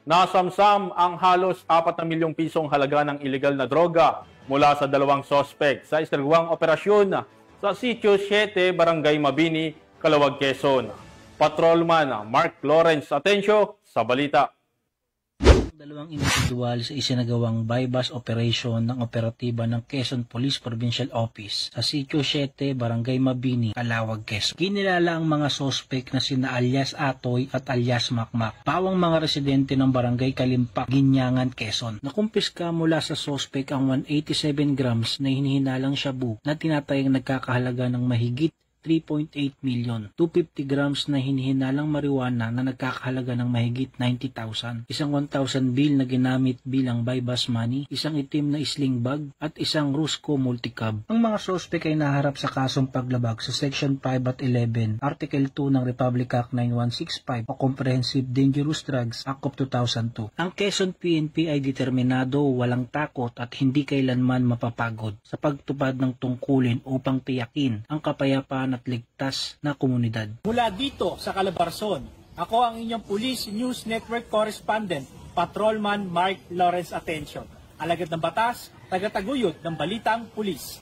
Nasamsam ang halos 4 na milyong pisong halaga ng ilegal na droga mula sa 2 sospek sa isinagawang operasyon sa Sitio 7, Barangay Mabini, Calawag, Quezon. Patrolman Mark Lawrence Atencio sa balita. Dalawang individual sa isinagawang bypass operation ng operatiba ng Quezon Police Provincial Office sa Sitio 7, Barangay Mabini, Calawag, Quezon. Kinilala ang mga sospek na sina alias Atoy at alias Makmak, pawang mga residente ng Barangay Kalimpak, Ginyangan, Quezon. Nakumpiska mula sa sospek ang 187 grams na hinihinalang shabu na tinatayang nagkakahalaga ng mahigit 3.8 million, 250 grams na hinihinalang marijuana na nagkakahalaga ng mahigit 90,000, isang 1,000 bill na ginamit bilang bypass money, isang itim na sling bag, at isang Rusco multicab. Ang mga sospek ay naharap sa kasong paglabag sa Section 5 at 11, Article 2 ng Republic Act 9165 o Comprehensive Dangerous Drugs Act of 2002. Ang Quezon PNP ay determinado, walang takot at hindi kailanman mapapagod sa pagtupad ng tungkulin upang tiyakin ang kapayapaan at ligtas na komunidad. Mula dito sa Calabarzon, ako ang inyong Police News Network Correspondent, Patrolman Mark Lawrence Atencio. Alagad ng batas, tagataguyod ng balitang pulis.